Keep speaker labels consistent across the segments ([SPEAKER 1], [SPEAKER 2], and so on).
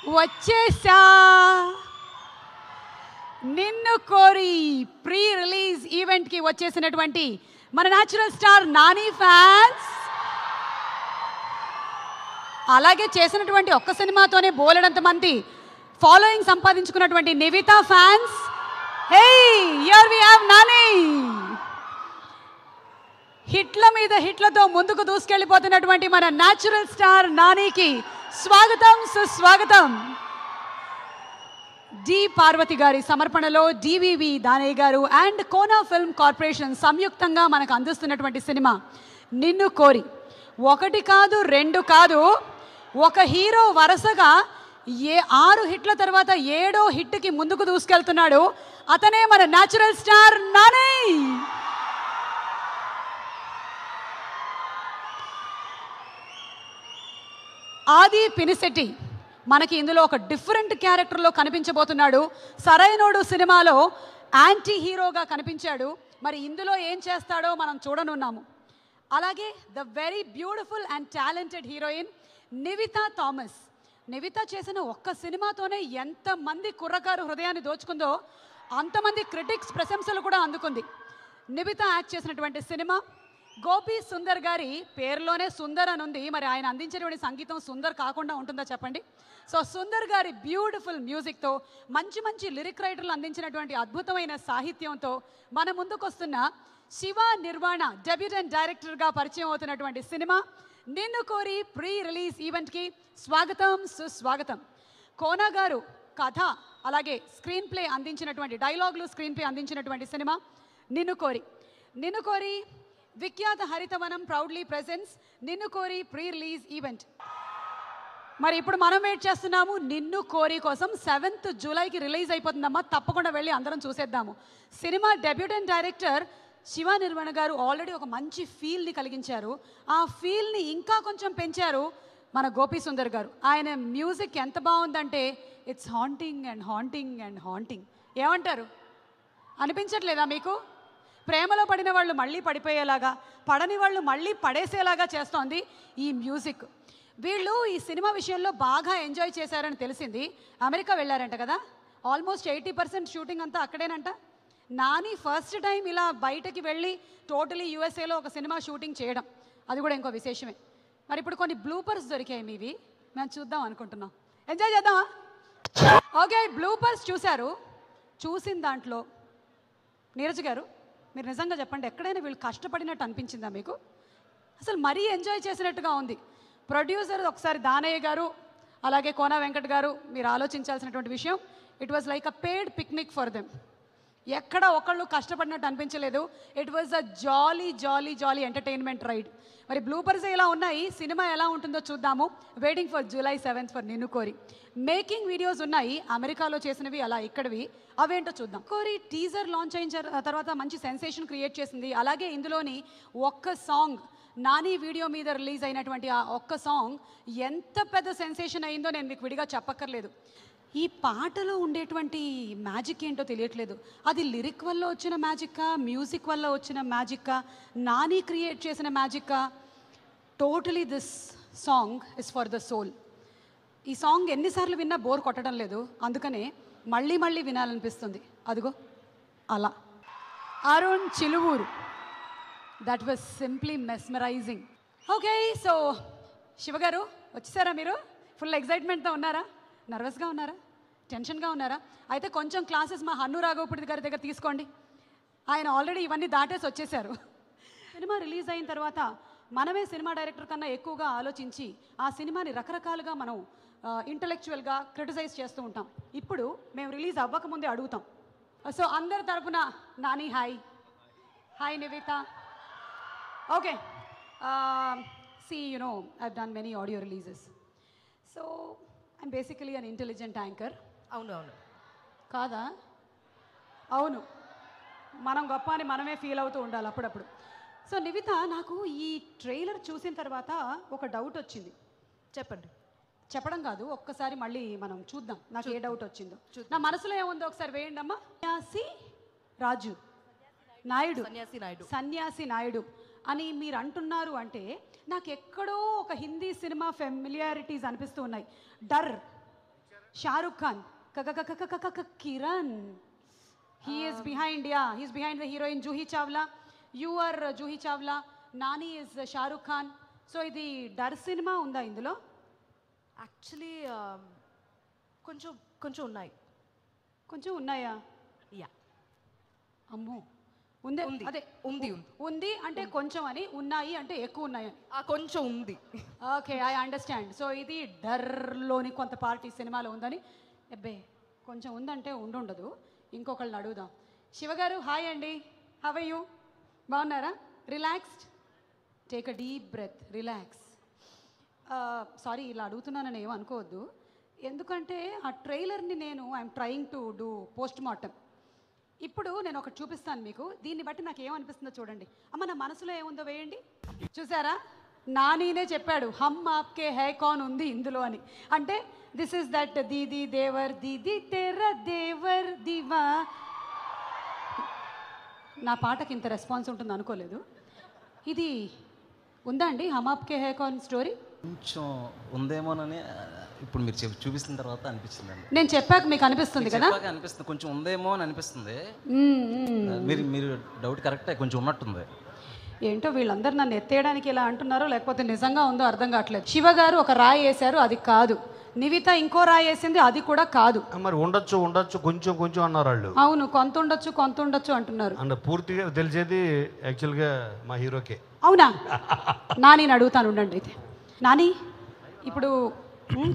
[SPEAKER 1] వచ్చేసా నిన్ను కోరి ప్రీ రిలీజ్ ఈవెంట్కి వచ్చేసినటువంటి మన న్యాచురల్ స్టార్ నాని ఫ్యాన్స్, అలాగే చేసినటువంటి ఒక్క సినిమాతోనే బోలెడంత మంది ఫాలోయింగ్ సంపాదించుకున్నటువంటి Nivetha fans. Hey, here we have Nani. హిట్ల మీద హిట్లతో ముందుకు దూసుకెళ్ళిపోతున్నటువంటి మన న్యాచురల్ స్టార్ నానికి స్వాగతం, సుస్వాగతం. డి పార్వతి గారి సమర్పణలో డివివి దానయ్య గారు అండ్ కోనా ఫిల్మ్ కార్పొరేషన్ సంయుక్తంగా మనకు అందిస్తున్నటువంటి సినిమా నిన్ను కోరి. ఒకటి కాదు, రెండు కాదు, ఒక హీరో వరుసగా 6 హిట్ల తర్వాత 7వ హిట్కి ముందుకు దూసుకెళ్తున్నాడు. అతనే మన న్యాచురల్ స్టార్ నాని. ఆది పినిశెట్టి మనకి ఇందులో ఒక డిఫరెంట్ క్యారెక్టర్లో కనిపించబోతున్నాడు. సరైనోడు సినిమాలో యాంటీ హీరోగా కనిపించాడు. మరి ఇందులో ఏం చేస్తాడో మనం చూడనున్నాము. అలాగే the very beautiful and talented heroine Nivitha Thomas. Nivitha చేసిన ఒక్క సినిమాతోనే ఎంతమంది కుర్రకారు హృదయాన్ని దోచుకుందో అంతమంది క్రిటిక్స్ ప్రశంసలు కూడా అందుకుంది. నివిత యాక్ట్ చేసినటువంటి సినిమా గోపి సుందర్ గారి పేరులోనే సుందర్ అని ఉంది. మరి ఆయన అందించేటువంటి సంగీతం సుందర్ కాకుండా ఉంటుందా చెప్పండి? సో సుందర్ గారి బ్యూటిఫుల్ మ్యూజిక్తో, మంచి మంచి లిరిక్ రైటర్లు అందించినటువంటి అద్భుతమైన సాహిత్యంతో మన ముందుకు వస్తున్న శివ నిర్వాణ డెబ్యూటెంట్ డైరెక్టర్గా పరిచయం అవుతున్నటువంటి సినిమా నిన్ను కోరి ప్రీ రిలీజ్ ఈవెంట్కి స్వాగతం, సుస్వాగతం. కోనా గారు కథ అలాగే స్క్రీన్ ప్లే అందించినటువంటి డైలాగులు, స్క్రీన్ ప్లే అందించినటువంటి సినిమా నిన్ను కోరి. నిన్ను కోరి విఖ్యాత హరితవనం ప్రౌడ్లీ ప్రెజెన్స్ నిన్ను కోరి ప్రీ రిలీజ్ ఈవెంట్. మరి ఇప్పుడు మనం వెయిట్ చేస్తున్నాము నిన్ను కోరి కోసం. 7th జూలైకి release అయిపోతుందమ్మా. తప్పకుండా వెళ్ళి అందరం చూసేద్దాము. సినిమా డెబ్యూటెంట్ డైరెక్టర్ శివ నిర్వహణ గారు ఆల్రెడీ ఒక మంచి ఫీల్ని కలిగించారు. ఆ ఫీల్ని ఇంకా కొంచెం పెంచారు మన గోపి సుందర్ గారు. ఆయన మ్యూజిక్ ఎంత బాగుందంటే it's haunting and haunting and haunting. ఏమంటారు? అనిపించట్లేదా మీకు? ప్రేమలో పడిన వాళ్ళు మళ్ళీ పడిపోయేలాగా, పడని వాళ్ళు మళ్ళీ పడేసేలాగా చేస్తోంది ఈ మ్యూజిక్. వీళ్ళు ఈ సినిమా విషయంలో బాగా ఎంజాయ్ చేశారని తెలిసింది. అమెరికా వెళ్ళారంట కదా, ఆల్మోస్ట్ 80% షూటింగ్ అంతా అక్కడేనంట. నాని ఫస్ట్ టైం ఇలా బయటకి వెళ్ళి టోటలీ యూఎస్ఏలో ఒక సినిమా షూటింగ్ చేయడం, అది కూడా ఇంకో విశేషమే. మరి ఇప్పుడు కొన్ని బ్లూపర్స్ దొరికాయి మీవి, మేము చూద్దాం అనుకుంటున్నాం. ఎంజాయ్ చేద్దామా? ఓకే, బ్లూపర్స్ చూశారు. చూసిన దాంట్లో నీరజ్ గారు మీరు నిజంగా చెప్పండి, ఎక్కడైనా వీళ్ళు కష్టపడినట్టు అనిపించిందా మీకు? అసలు మరీ ఎంజాయ్ చేసినట్టుగా ఉంది. ప్రొడ్యూసర్ ఒకసారి దానయ్య గారు అలాగే కోనా వెంకట్ గారు, మీరు ఆలోచించాల్సినటువంటి విషయం, it was like a paid picnic for them. ఎక్కడ ఒకళ్ళు కష్టపడినట్టు అనిపించలేదు. It was a jolly jolly jolly entertainment ride. మరి బ్లూపర్స్ ఇలా ఉన్నాయి. సినిమా ఎలా ఉంటుందో చూద్దాము. Waiting for July 7th for నిన్ను కోరి. మేకింగ్ వీడియోస్ ఉన్నాయి, అమెరికాలో చేసినవి అలా ఇక్కడవి, అవేంటో చూద్దాం. కోరి టీజర్ లాంచ్ అయిన తర్వాత మంచి సెన్సేషన్ క్రియేట్ చేసింది. అలాగే ఇందులోని ఒక్క సాంగ్, నాని వీడియో మీద రిలీజ్ అయినటువంటి ఆ ఒక్క సాంగ్ ఎంత పెద్ద సెన్సేషన్ అయిందో నేను మీకు విడిగా చెప్పక్కర్లేదు. ఈ పాటలో ఉండేటువంటి మ్యాజిక్ ఏంటో తెలియట్లేదు. అది లిరిక్ వల్ల వచ్చిన మ్యాజిక్కా, మ్యూజిక్ వల్ల వచ్చిన మ్యాజిక్కా, నాని క్రియేట్ చేసిన మ్యాజిక్కా? Totally this song is for the soul. ఈ సాంగ్ ఎన్నిసార్లు విన్నా బోర్ కొట్టడం లేదు, అందుకనే మళ్ళీ మళ్ళీ వినాలనిపిస్తుంది. అదిగో అలా. Arun Chiluvuru, that was simply mesmerising. Okay, so శివగారు వచ్చేసారా? మీరు ఫుల్ ఎక్సైట్మెంట్తో ఉన్నారా? నర్వస్గా ఉన్నారా? టెన్షన్గా ఉన్నారా? అయితే కొంచెం క్లాసెస్ మా హన్ను రాఘవపూడి గారి దగ్గర తీసుకోండి. ఆయన ఆల్రెడీ ఇవన్నీ దాటేసి వచ్చేసారు. సినిమా రిలీజ్ అయిన తర్వాత మనమే సినిమా డైరెక్టర్ కన్నా ఎక్కువగా ఆలోచించి ఆ సినిమాని రకరకాలుగా మనం ఇంటలెక్చువల్గా క్రిటిసైజ్ చేస్తూ ఉంటాం. ఇప్పుడు మేము రిలీజ్ అవ్వకముందే అడుగుతాం. సో అందరి తరపున Nani hi. Hi Nivitha. Okay, see you know I've done many audio releases. So I'm basically an intelligent anchor.
[SPEAKER 2] అవును అవును
[SPEAKER 1] కాదా? అవును, మనం గొప్ప అని మనమే ఫీల్ అవుతూ ఉండాలి అప్పుడప్పుడు. సో నివిత, నాకు ఈ ట్రైలర్ చూసిన తర్వాత ఒక డౌట్ వచ్చింది.
[SPEAKER 2] చెప్పండి.
[SPEAKER 1] చెప్పడం కాదు, ఒక్కసారి మళ్ళీ మనం చూద్దాం నాకు ఏ డౌట్ వచ్చిందో. నా మనసులో ఏముందో ఒకసారి వేయండి అమ్మా. సన్యాసి రాజు నాయుడు, సన్యాసి నాయుడు అని మీరు అంటున్నారు అంటే నాకు ఎక్కడో ఒక హిందీ సినిమా ఫెమిలియారిటీస్ అనిపిస్తూ ఉన్నాయి. డర్ Shahrukh Khan Kiran. He is behind, yeah. He's behind the heroine Juhi Chawla. You are Juhi Chawla. Nani is Shah Rukh Khan. So, ఇది డర్ సినిమా ఉందా ఇందులో?
[SPEAKER 2] యాక్చువల్లీ కొంచెం ఉన్నాయి.
[SPEAKER 1] కొంచెం ఉన్నాయా?
[SPEAKER 2] యా.
[SPEAKER 1] అమ్మో, ఉందే అదే ఉంది అంటే కొంచెం అని, ఉన్నాయి అంటే ఎక్కువ ఉన్నాయి.
[SPEAKER 2] కొంచెం ఉంది.
[SPEAKER 1] Okay, I understand. సో ఇది డర్లోని కొంత పార్టీ సినిమాలో ఉందని. అబ్బే, కొంచెం ఉందంటే ఉండదు. ఇంకొకళ్ళని అడుగుదాం. శివగారు, హాయ్ అండి. How are you? బాగున్నారా? Relaxed? Take a deep breath, relax. Sorry, ఇలా అడుగుతున్నానని ఏమో అనుకోవద్దు. ఎందుకంటే ఆ ట్రైలర్ని I'm trying to do post mortem. ఇప్పుడు నేను ఒకటి చూపిస్తాను మీకు. దీన్ని బట్టి నాకు ఏమనిపిస్తుందో చూడండి. అమ్మ, నా మనసులో ఏముందో వేయండి. చూసారా? నానీనే చెప్పాడు హమ్ ఆప్కే హై కాన్ ఉంది ఇందులో అని. అంటే దిస్ ఇస్ దట్ దీది దేవర్ దీది తెర దేవర్ దివా. నా పాటకి ఇంత రెస్పాన్స్ ఉంటుంది అనుకోలేదు. ఇది ఉందా అండి హమ్ ఆప్కే హై కాన్ స్టోరీ?
[SPEAKER 3] కొంచెం ఉందేమోనని ఇప్పుడు మీరు చూపిస్తున్న తర్వాత అనిపిస్తుందండి.
[SPEAKER 1] నేను చెప్పాక మీకు అనిపిస్తుంది కదా?
[SPEAKER 3] అనిపిస్తుంది, కొంచెం ఉందేమో అని అనిపిస్తుంది. మీరు డౌట్ కరెక్టే, కొంచెం ఉన్నట్టుంది.
[SPEAKER 1] ఏంటో వీళ్ళందరూ నన్ను ఎత్తేయడానికి ఇలా అంటున్నారో లేకపోతే నిజంగా ఉందో అర్థం కావట్లేదు. శివ గారు ఒక రాయి వేశారు, అది కాదు. నివిత ఇంకో రాయి వేసింది, అది కూడా కాదు.
[SPEAKER 4] మరి ఉండొచ్చు కొంచెం అన్నారు వాళ్ళు.
[SPEAKER 1] అవును, కొంత ఉండొచ్చు అంటున్నారు.
[SPEAKER 4] అంటే పూర్తిగా తెలిసేది యాక్చువల్గా మా హీరోకే.
[SPEAKER 1] అవునా? నాని అడుగుతాను ఉండండి. అయితే నాని, ఇప్పుడు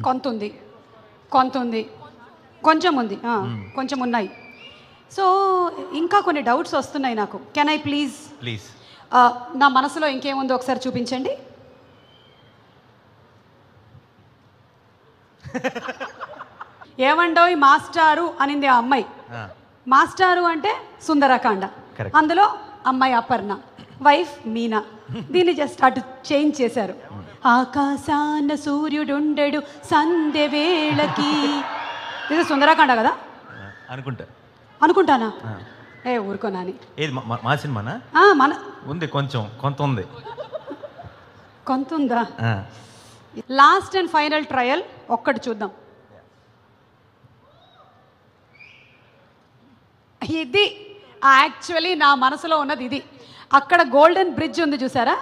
[SPEAKER 1] కొంత ఉంది, కొంచెం ఉంది, కొంచెం ఉన్నాయి. సో ఇంకా కొన్ని డౌట్స్ వస్తున్నాయి నాకు. కెన్ ఐ ప్లీజ్ నా మనసులో ఇంకేముందో ఒకసారి చూపించండి. ఏమండోయ్ మాస్టారు అనింది ఆ అమ్మాయి. మాస్టారు అంటే సుందరకాండ, అందులో అమ్మాయి అపర్ణ, వైఫ్ మీనా. దీన్ని జస్ట్ అటు చేంజ్ చేశారు. ఆకాశాన సూర్యుడుండెడు సంధ్య వేళకి. ఇది సుందరకాండ కదా అనుకుంటానా? ఏ ఊరుకోనాని.
[SPEAKER 5] ఏది మా సినిమానా?
[SPEAKER 1] మన
[SPEAKER 5] ఉంది, కొంత ఉంది.
[SPEAKER 1] కొంత ఉందా? లాస్ట్ అండ్ ఫైనల్ ట్రయల్ ఒక్కటి చూద్దాం. ఇది యాక్చువల్లీ నా మనసులో ఉన్నది ఇది. అక్కడ గోల్డెన్ బ్రిడ్జ్ ఉంది చూసారా?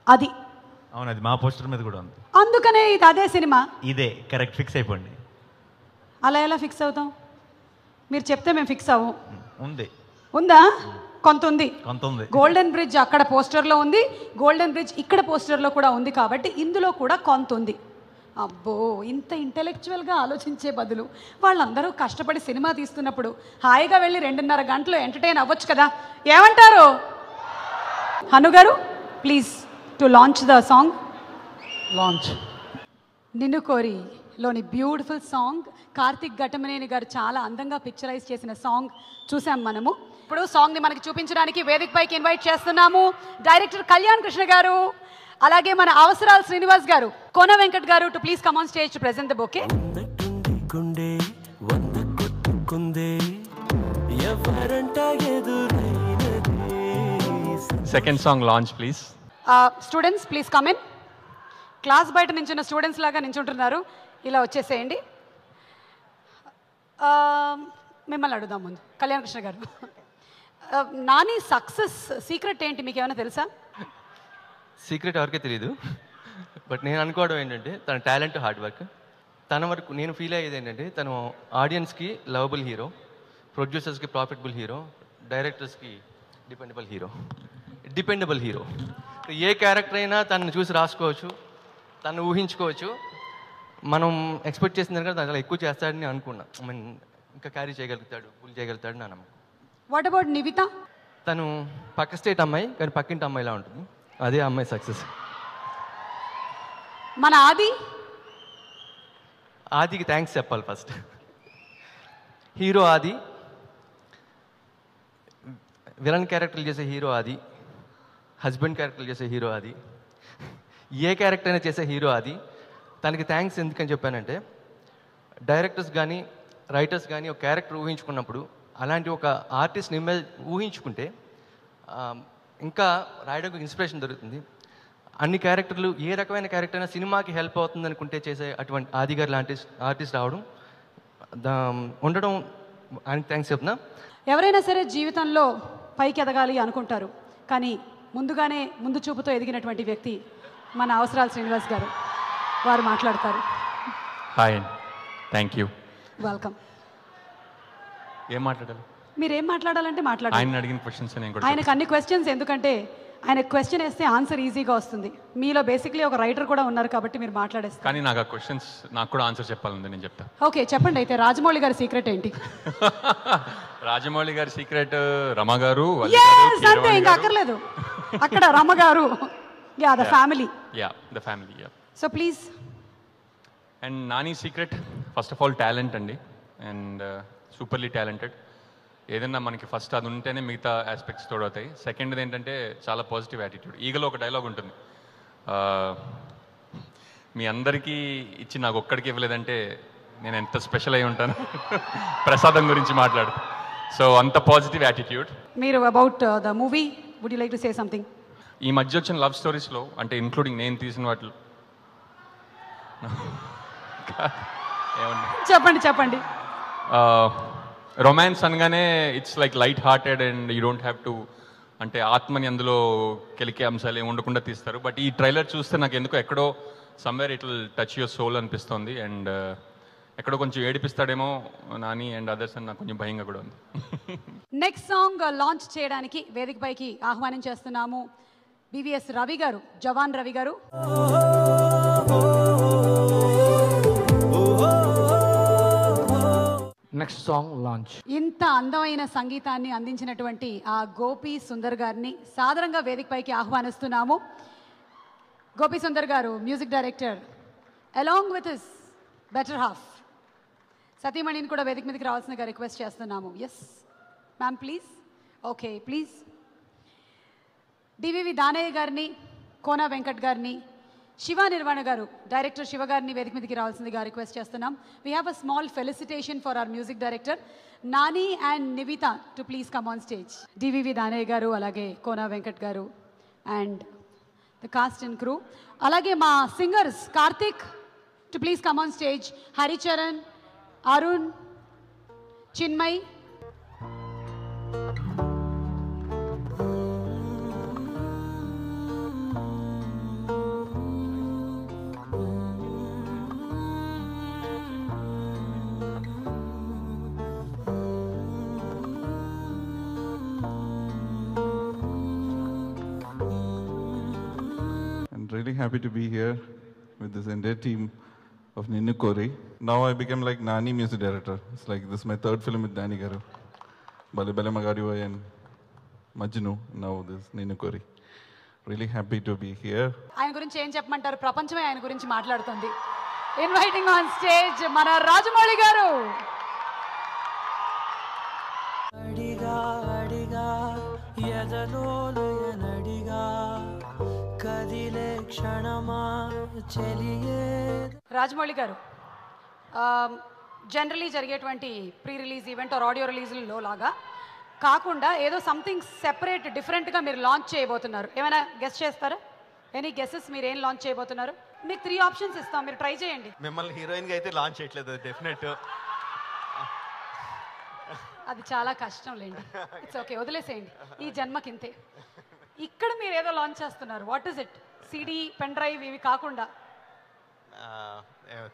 [SPEAKER 1] అది
[SPEAKER 5] అవును, అది మా పోస్టర్ మీద కూడా ఉంది.
[SPEAKER 1] అందుకనే ఇది అదే సినిమా.
[SPEAKER 5] ఇదే కరెక్ట్, ఫిక్స్ అయిపోండి.
[SPEAKER 1] అలా ఎలా ఫిక్స్ అవుతాం? మీరు చెప్తే మేము ఫిక్స్ అవ్వం. ఉందా? కొంత ఉంది. గోల్డెన్ బ్రిడ్జ్ అక్కడ పోస్టర్లో ఉంది, గోల్డెన్ బ్రిడ్జ్ ఇక్కడ పోస్టర్లో కూడా ఉంది. కాబట్టి ఇందులో కూడా కొంత ఉంది. అబ్బో, ఇంత ఇంటెలెక్చువల్గా ఆలోచించే బదులు వాళ్ళందరూ కష్టపడి సినిమా తీస్తున్నప్పుడు హాయిగా వెళ్ళి 2.5 గంటలు ఎంటర్టైన్ అవ్వచ్చు కదా. ఏమంటారు? హను గారు, please to launch the song.
[SPEAKER 3] Launch.
[SPEAKER 1] నిన్ను కోరిలోని బ్యూటిఫుల్ సాంగ్. కార్తిక్ ఘటమనేని గారు చాలా అందంగా పిక్చరైజ్ చేసిన సాంగ్ చూసాం మనము. ఇప్పుడు సాంగ్ని మనకి చూపించడానికి వేదిక పైకి ఇన్వైట్ చేస్తున్నాము డైరెక్టర్ కళ్యాణ్ కృష్ణ గారు, అలాగే మన అవసరాల శ్రీనివాస్ గారు, కోన వెంకట్ గారు to please come on stage to present the bouquet.
[SPEAKER 5] Second song launch please.
[SPEAKER 1] Students please come in. Class బయట నించున్న స్టూడెంట్స్ లాగా నించుంటున్నారు, ఇలా వచ్చేసేయండి. మిమ్మల్ని అడుగుదాం ముందు, కళ్యాణ్ కృష్ణ గారు. నాని సక్సెస్ సీక్రెట్ ఏంటి, మీకు ఏమైనా తెలుసా?
[SPEAKER 6] సీక్రెట్ ఎవరికే తెలియదు, బట్ నేను అనుకోవడం ఏంటంటే తన టాలెంట్, హార్డ్ వర్క్. తన వరకు నేను ఫీల్ అయ్యేది ఏంటంటే తను ఆడియన్స్కి లవబుల్ హీరో, ప్రొడ్యూసర్స్కి ప్రాఫిటబుల్ హీరో, డైరెక్టర్స్కి డిపెండబుల్ హీరో. ఏ క్యారెక్టర్ అయినా తనను చూసి రాసుకోవచ్చు, తను ఊహించుకోవచ్చు. మనం ఎక్స్పెక్ట్ చేసిన దానికంటే తను ఎక్కువ చేస్తాడని అనుకున్నా. ఐ మీన్ ఇంకా క్యారీ చేయగలుగుతాడు, ఫుల్ చేయగలుగుతాడు నా నమ్మకం.
[SPEAKER 1] What about Nivitha?
[SPEAKER 6] తను పక్క స్టేట్ అమ్మాయి కానీ పక్కింటి అమ్మాయిలా ఉంటుంది, అదే అమ్మాయి సక్సెస్.
[SPEAKER 1] మన
[SPEAKER 6] ఆదికి థ్యాంక్స్ చెప్పాలి ఫస్ట్. హీరో ఆది, విలన్ క్యారెక్టర్లు చేసే హీరో ఆది, హస్బెండ్ క్యారెక్టర్లు చేసే హీరో ఆది, ఏ క్యారెక్టర్ అయినా చేసే హీరో ఆది. తనకి థ్యాంక్స్ ఎందుకని చెప్పానంటే, డైరెక్టర్స్ కానీ రైటర్స్ కానీ ఒక క్యారెక్టర్ ఊహించుకున్నప్పుడు అలాంటి ఒక ఆర్టిస్ట్ని ఊహించుకుంటే ఇంకా రాయడానికి ఇన్స్పిరేషన్ దొరుకుతుంది. అన్ని క్యారెక్టర్లు ఏ రకమైన క్యారెక్టర్ అయినా సినిమాకి హెల్ప్ అవుతుంది అనుకుంటే చేసే అటువంటి ఆది గారు లాంటి ఆర్టిస్ట్ రావడం ఉండడం ఆయనకి థ్యాంక్స్ చెప్తున్నా.
[SPEAKER 1] ఎవరైనా సరే జీవితంలో పైకి ఎదగాలి అనుకుంటారు, కానీ ముందు చూపుతో ఎదిగినటువంటి వ్యక్తి మన అవసరాల శ్రీనివాస్ గారు. వారు మాట్లాడతారు.
[SPEAKER 5] హాయ్ అండి, థ్యాంక్ యూ.
[SPEAKER 1] వెల్కమ్.
[SPEAKER 5] ఏం మాట్లాడాలి?
[SPEAKER 1] మీరేం మాట్లాడాలంటే మాట్లాడాలి.
[SPEAKER 5] ఆయన అడిగిన క్వశ్చన్స్ నేను కూడా
[SPEAKER 1] ఆయనకు అన్ని క్వశ్చన్స్, ఎందుకంటే ఆయన క్వశ్చన్ వేస్తే ఆన్సర్ ఈజీగా వస్తుంది. మీలో బేసిక్లీ ఒక రైటర్ కూడా ఉన్నారు కాబట్టి మీరు మాట్లాడేస్తారు.
[SPEAKER 5] కానీ నాకు ఆ క్వశ్చన్స్ నాకు కూడా ఆన్సర్ చెప్పాలండి, నేను చెప్తా.
[SPEAKER 1] ఓకే, చెప్పండి. అయితే రాజమౌళి గారి సీక్రెట్ ఏంటి?
[SPEAKER 5] రాజమౌళి గారి సీక్రెట్ రమ గారు,
[SPEAKER 1] అంతే, ఇంకా అక్కర్లేదు. అక్కడ రమ గారు, yeah the family.
[SPEAKER 5] Yeah the family, yeah.
[SPEAKER 1] So please.
[SPEAKER 5] And Nani secret first of all talent అండి, అండ్ సూపర్లీ టాలెంటెడ్. ఏదన్నా మనకి ఫస్ట్ అది ఉంటేనే మిగతా ఆస్పెక్ట్స్ తోడవుతాయి. సెకండ్ది ఏంటంటే చాలా పాజిటివ్ యాటిట్యూడ్. ఈగలో ఒక డైలాగ్ ఉంటుంది, మీ అందరికీ ఇచ్చి నాకు ఒక్కడికి ఇవ్వలేదంటే నేను ఎంత స్పెషల్ అయి ఉంటాను. ప్రసాదం గురించి మాట్లాడు. సో అంత పాజిటివ్ యాటిట్యూడ్.
[SPEAKER 1] మీరు about the movie would you like to say something?
[SPEAKER 5] ఈ మధ్య వచ్చిన లవ్ స్టోరీస్లో, అంటే ఇంక్లూడింగ్ నేను తీసిన వాటిలో
[SPEAKER 1] చెప్పండి.
[SPEAKER 5] రొమాన్స్ అనగానే it's like light hearted and you don't have to, అంటే ఆత్మని అందులో కెలికే అంశాలు ఏమి ఉండకుండా తీస్తారు. బట్ ఈ ట్రైలర్ చూస్తే నాకు ఎందుకో ఎక్కడో somewhere it will touch your soul అనిపిస్తుంది. అండ్ ఎక్కడో కొంచెం ఏడిపిస్తాడేమో నాని అండ్ అదర్స్ అని నాకు కొంచెం భయంగా కూడా ఉంది.
[SPEAKER 1] నెక్స్ట్ సాంగ్ లాంచ్ చేయడానికి వేదికపైకి ఆహ్వానించేస్తున్నాము బివిఎస్ రవి గారు, జవాన్ రవి గారు.
[SPEAKER 7] Next song launch.
[SPEAKER 1] ఇంత అందమైన సంగీతాన్ని అందించినటువంటి ఆ గోపి సుందర్ గారిని సాదరంగా వేదికపైకి ఆహ్వానిస్తున్నాము. గోపి సుందర్ గారు music director, along with his better half సతీమణిని కూడా వేదిక మీదకి రావాల్సిందిగా రిక్వెస్ట్ చేస్తున్నాము. Yes ma'am, please. Okay, please. DVV Danayya గారిని, కోనా వెంకట్ గారిని, శివ నిర్వాణ గారు, డైరెక్టర్ శివ గారిని వేదిక మీదకి రావాల్సిందిగా రిక్వెస్ట్ చేస్తున్నాం. We have a small felicitation for hour music director Nani and Nivitha to please come on stage. DVV Danayya గారు, అలాగే కోనా వెంకట్ గారు and the cost and crew, అలాగే మా singers Karthik to please come on stage, Haricharan, Arun, Chinmay.
[SPEAKER 8] Really happy to be here with this entire team of Ninnu Kori. Now I became like Nani music director. It's like this is my third film with Nani Garu. Bale Bale Magadi Boy and Majnu. Now this Ninnu Kori. Really happy to be here.
[SPEAKER 1] ఆయన గురించి ఏం చెప్పమంటారు? ప్రపంచమే ఆయన గురించి మాట్లాడుతుంది. Inviting on stage మన రాజమౌళి గారు.
[SPEAKER 9] అడిగా అడిగా ఎదలోలయనడిగా కదిలే క్షణమా చెలియే.
[SPEAKER 1] రాజమౌళి గారు, జనరలీ జరిగేటువంటి pre release event or audio రిలీజ్లో లాగా కాకుండా ఏదో సంథింగ్ సెపరేట్ డిఫరెంట్గా మీరు లాంచ్ చేయబోతున్నారు. ఏమైనా గెస్ చేస్తారా? Any guesses? మీరు ఏం లాంచ్ చేయబోతున్నారు? మీకు 3 ఆప్షన్స్ ఇస్తాం, మీరు ట్రై చేయండి.
[SPEAKER 10] మిమ్మల్ని హీరోయిన్గా అయితే లాంచ్ చేయట్లేదు, డెఫినెట్.
[SPEAKER 1] అది చాలా కష్టం లేండి. ఇట్స్ ఓకే, వదిలేసేయండి. ఈ జన్మకింతే. ఇక్కడ మీరు ఏదో లాంచ్ చేస్తున్నారు. What is it? CD, pen drive ఇవి కాకుండా?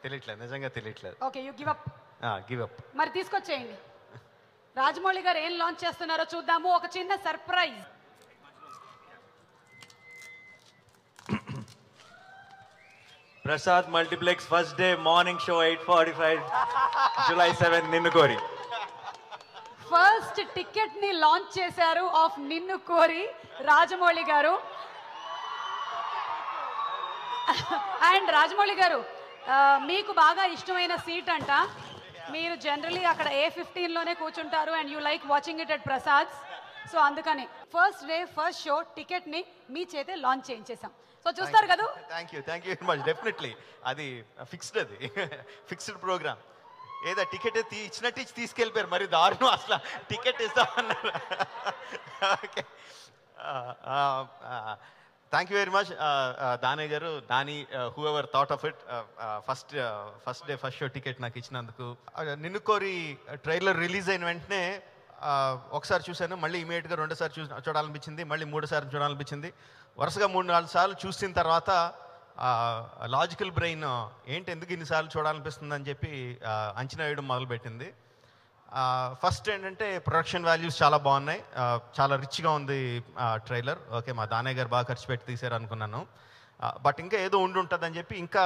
[SPEAKER 10] తెలియట్లేదు, నిజంగా తెలియట్లేదు.
[SPEAKER 1] Okay, you give up.
[SPEAKER 10] Give up.
[SPEAKER 1] మరి తీసుకొచ్చేయండి. రాజమౌళి గారు ఏం లాంచ్ చేస్తున్నారో చూద్దాము. ఒక చిన్న surprise.
[SPEAKER 11] Prasad multiplex first day morning show 8:45 July 7 నిన్ను కోరి.
[SPEAKER 1] ఫస్ట్ టికెట్ ని లాంచ్ చేశారు ఆఫ్ నిన్ను కోరి రాజమౌళి గారు. అండ్ రాజమౌళి గారు, మీకు బాగా ఇష్టమైన సీట్ అంట. మీరు జనరలీ అక్కడ A15లోనే కూర్చుంటారు and you like watching it at Prasads. So అందుకని first day first show ticket ని మీ చేతే లాంచ్ చేయించేసాం. సో చూస్తారు కదా.
[SPEAKER 10] Thank you very much. Definitely అది ఫిక్స్డ్, అది ఫిక్స్డ్ ప్రోగ్రామ్. ఏదో టికెట్ ఇచ్చినట్టు ఇచ్చి తీసుకెళ్ళిపోయారు, మరి దారుణం అసలు. టికెట్ ఇస్తామన్నారు. Okay, thank you very much దాని గారు, దాని whoever thought of it, first day first show ticket నాకు ఇచ్చినందుకు. నిన్ను కోరి ట్రైలర్ రిలీజ్ అయిన వెంటనే ఒకసారి చూశాను, మళ్ళీ ఇమీడియట్గా రెండోసారి చూడాలనిపించింది, మళ్ళీ మూడోసారి చూడాలనిపించింది. వరుసగా 3-4 సార్లు చూసిన తర్వాత లాజికల్ బ్రెయిన్ ఏంటి ఎందుకు ఇన్నిసార్లు చూడాలనిపిస్తుంది అని చెప్పి అంచనా వేయడం మొదలుపెట్టింది. ఫస్ట్ ఏంటంటే ప్రొడక్షన్ వాల్యూస్ చాలా బాగున్నాయి, చాలా రిచ్గా ఉంది ట్రైలర్. ఓకే, మా దానయ్య గారు బాగా ఖర్చు పెట్టి తీశారు అనుకున్నాను, బట్ ఇంకా ఏదో ఉంటుందని అని చెప్పి ఇంకా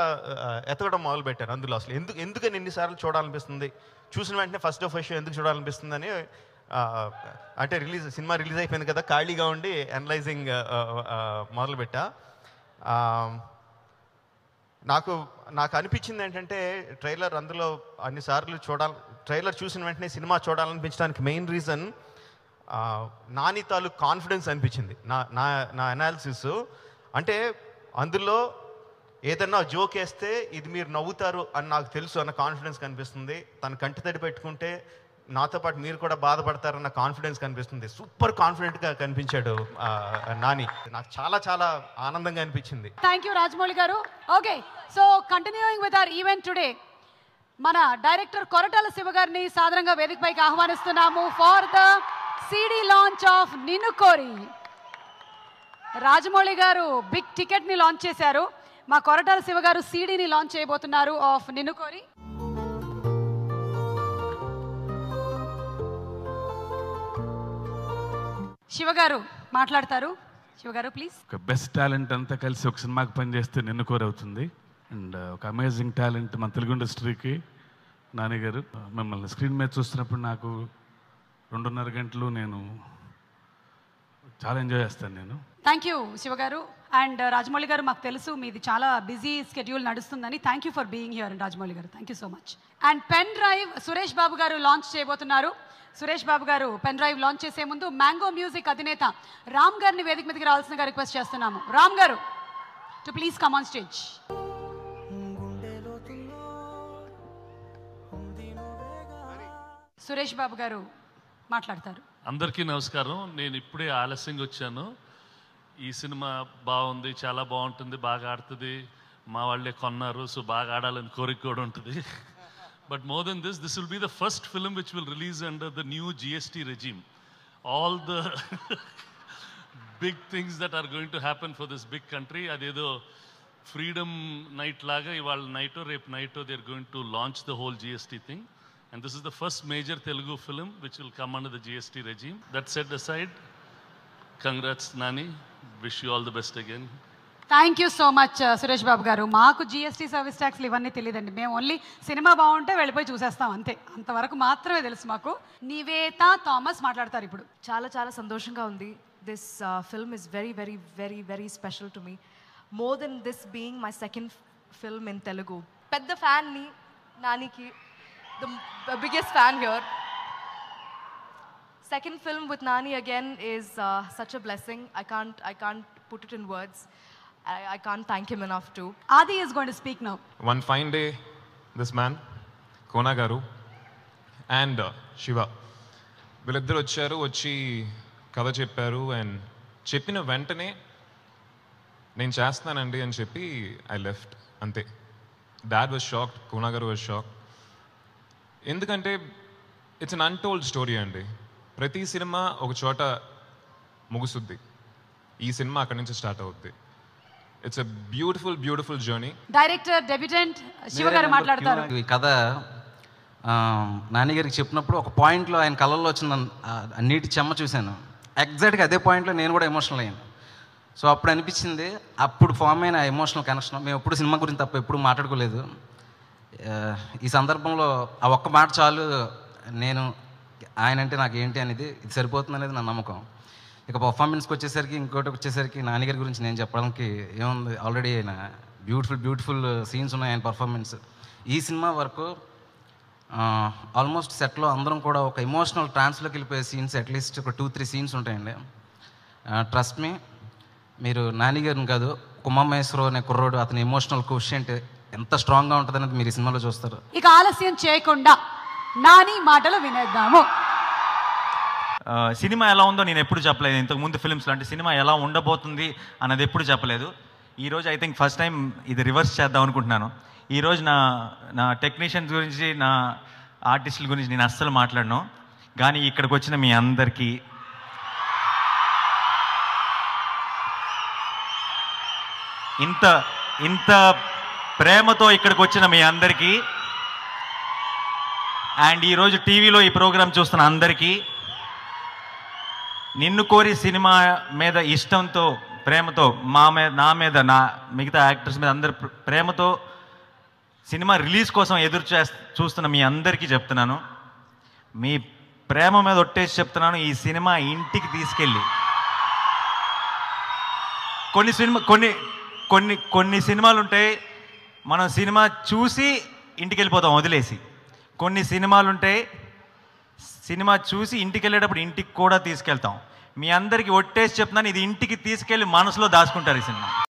[SPEAKER 10] ఎతకడం మొదలుపెట్టాను అందులో. అసలు ఎందుకని ఎన్నిసార్లు చూడాలనిపిస్తుంది, చూసిన వెంటనే ఫస్ట్ షో ఎందుకు చూడాలనిపిస్తుందని, అంటే సినిమా రిలీజ్ అయిపోయింది కదా, ఖాళీగా ఉండి అనలైజింగ్ మొదలుపెట్టా. నాకు అనిపించింది ఏంటంటే ట్రైలర్ అందులో అన్నిసార్లు ట్రైలర్ చూసిన వెంటనే సినిమా చూడాలనిపించడానికి మెయిన్ రీజన్ నాని తాలూకు కాన్ఫిడెన్స్ అనిపించింది. నా అనాలిసిస్ అంటే అందులో ఏదన్నా జోక్ వేస్తే ఇది మీరు నవ్వుతారు అని నాకు తెలుసు అన్న కాన్ఫిడెన్స్ కనిపిస్తుంది. తను కంటి తడి పెట్టుకుంటే నాతో పాటు మీరు కూడా బాధపడతారన్న కాన్ఫిడెన్స్ కనిపిస్తుంది. సూపర్ కాన్ఫిడెంట్గా కనిపించాడు నాని. నాకు చాలా చాలా ఆనందంగా అనిపించింది.
[SPEAKER 1] థ్యాంక్ యూ రాజమౌళి గారు. Okay, so continuing with our event today, మన డైరెక్టర్ కొరటాల శివ గారిని సాధారణంగా వేదికపైకి ఆహ్వానిస్తున్నాము for the CD launch of Ninnu Kori. Rajamouli గారు బిగ్ టికెట్ని లాంచ్ చేశారు, మా కొరటాల శివ గారు సిడిని లాంచ్ చేయబోతున్నారు ఆఫ్ నిన్ను కోరి. శివ గారు మాట్లాడతారు. శివ గారు ప్లీజ్.
[SPEAKER 7] ఒక బెస్ట్ టాలెంట్ అంతా కలిసి ఒక సినిమాకి పనిచేస్తే నిన్ను కోరి అవుతుంది. అండ్ ఒక అమేజింగ్ టాలెంట్ మన తెలుగు ఇండస్ట్రీకి నాని గారు. మిమ్మల్ని స్క్రీన్ మీద చూస్తున్నప్పుడు నాకు 2.5 గంటలు నేను చాలా ఎంజాయ్ చేస్తాను నేను.
[SPEAKER 1] థ్యాంక్ యూ శివ గారు. అండ్ రాజమౌళి గారు, మాకు తెలుసు మీది చాలా బిజీ స్కెడ్యూల్ నడుస్తుందని. Thank you for being here Rajamouli గారు, thank you so much. And pen drive Suresh Babu గారు లాంచ్ చేయబోతున్నారు. సురేష్ బాబు గారు పెన్ డ్రైవ్ లాంచ్ చేసే ముందు మ్యాంగో మ్యూజిక్ అధినేత రామ్ గారిని వేదిక మీదకి రావాల్సిందిగా రిక్వెస్ట్ చేస్తున్నాము. రామ్ గారు to please come on stage. Suresh Babu గారు మాట్లాడతారు.
[SPEAKER 12] అందరికీ నమస్కారం. నేను ఇప్పుడే ఆలస్యంగా వచ్చాను. ఈ సినిమా బాగుంది, చాలా బాగుంటుంది, బాగా ఆడుతుంది, మా వాళ్ళే కొన్నారు, సో బాగా ఆడాలని కోరిక కూడా ఉంటుంది. But more than this, this will be the first film which will release under the new GST regime. All the big things that are going to happen for this big country, adedo freedom night laga ival night or rape night, they're going to launch the whole GST thing. And this is the first major Telugu film which will come under the GST regime. That set aside, congrats Nani, wish you all the best again.
[SPEAKER 1] Thank you so much Suresh Babu గారు. మాకు GST service ట్యాక్స్లు ఇవన్నీ తెలియదండి, మేము only cinema బాగుంటే వెళ్ళిపోయి చూసేస్తాం అంతే, అంతవరకు మాత్రమే తెలుసు మాకు. నివేత థామస్ మాట్లాడతారు ఇప్పుడు.
[SPEAKER 2] చాలా చాలా సంతోషంగా ఉంది. This film is very very very very special to me, more than this being my second film in Telugu. పెద్ద ఫ్యాన్ని నానికి, the biggest fan here. Second film with Nani again is such a blessing. I can't put it in words. I can't thank him enough too.
[SPEAKER 1] Adi is going to speak now.
[SPEAKER 13] One fine day, this man, Kona Garu, and Shiva, వీళ్ళిద్దరు వచ్చారు, వచ్చి కథ చెప్పారు. And చెప్పిన వెంటనే నేను చేస్తానండి అని చెప్పి ఐ లెఫ్ట్ అంతే. డాడ్ వాజ్ షాక్డ్, కోనా గారు వాజ్ షాక్డ్. ఎందుకంటే ఇట్స్ అన్ అన్టోల్డ్ స్టోరీ అండి. ప్రతి సినిమా ఒక చోట ముగుసుద్ది, ఈ సినిమా అక్కడి నుంచి స్టార్ట్ అవుద్ది. It's a beautiful beautiful journey.
[SPEAKER 1] Director debutant Shiva garu మాట్లాడతారు.
[SPEAKER 3] ఈ కథ నాని గారికి చెప్పినప్పుడు ఒక పాయింట్లో ఆయన కళ్ళల్లో వచ్చిన నీటి చెమ్మ చూశాను. ఎగ్జాక్ట్గా అదే పాయింట్లో నేను కూడా ఎమోషనల్ అయ్యాను. సో అప్పుడు అనిపించింది, అప్పుడు ఫామ్ అయిన ఎమోషనల్ కనెక్షన్. మేము ఎప్పుడు సినిమా గురించి తప్ప ఎప్పుడు మాట్లాడుకోలేదు. ఈ సందర్భంలో ఆ ఒక్క మాట చాలు, నేను ఆయన అంటే నాకు ఏంటి అనేది ఇది సరిపోతుంది అనేది నా నమ్మకం. ఇక పర్ఫార్మెన్స్కి వచ్చేసరికి, ఇంకోటి వచ్చేసరికి నాన్నగారి గురించి నేను చెప్పడానికి ఏముంది, ఆల్రెడీ ఆయన బ్యూటిఫుల్ సీన్స్ ఉన్నాయి ఆయన పర్ఫార్మెన్స్. ఈ సినిమా వరకు ఆల్మోస్ట్ సెట్లో అందరం కూడా ఒక ఎమోషనల్ ట్రాన్స్లోకి వెళ్ళిపోయే సీన్స్ అట్లీస్ట్ ఒక 2-3 సీన్స్ ఉంటాయండి. ట్రస్ట్ మీ, మీరు నాన్నగారిని కాదు, ఉమామహేశ్వరరావు అనే కుర్రోడు, అతని ఎమోషనల్ కోషియంట్ ఎంత స్ట్రాంగ్గా ఉంటుంది అనేది మీరు ఈ సినిమాలో చూస్తారు.
[SPEAKER 1] ఇక ఆలస్యం చేయకుండా నాని మాటలు వినేద్దాము.
[SPEAKER 14] సినిమా ఎలా ఉందో నేను ఎప్పుడు చెప్పలేదు. ఇంతకుముందు ఫిల్మ్స్లో అంటే సినిమా ఎలా ఉండబోతుంది అన్నది ఎప్పుడు చెప్పలేదు. ఈరోజు ఐ థింక్ ఫస్ట్ టైం ఇది రివర్స్ చేద్దాం అనుకుంటున్నాను. ఈరోజు నా టెక్నీషియన్స్ గురించి, నా ఆర్టిస్టుల గురించి నేను అస్సలు మాట్లాడను. కానీ ఇక్కడికి వచ్చిన మీ అందరికీ, ఇంత ప్రేమతో ఇక్కడికి వచ్చిన మీ అందరికీ, అండ్ ఈరోజు టీవీలో ఈ ప్రోగ్రాం చూస్తున్న అందరికీ, నిన్ను కోరి సినిమా మీద ఇష్టంతో, ప్రేమతో నా మీద నా మిగతా యాక్టర్స్ మీద అందరి ప్రేమతో సినిమా రిలీజ్ కోసం చూస్తున్న మీ అందరికీ చెప్తున్నాను, మీ ప్రేమ మీద ఒట్టేసి చెప్తున్నాను, ఈ సినిమా ఇంటికి తీసుకెళ్ళి కొన్ని సినిమాలు ఉంటాయి, మనం సినిమా చూసి ఇంటికి వెళ్ళిపోతాం వదిలేసి. కొన్ని సినిమాలు ఉంటాయి, సినిమా చూసి ఇంటికి వెళ్ళేటప్పుడు ఇంటికి కూడా తీసుకెళ్తాం. మీ అందరికీ ఒట్టేసి చెప్తున్నాను, ఇది ఇంటికి తీసుకెళ్ళి మనసులో దాచుకుంటారు ఈ సినిమా.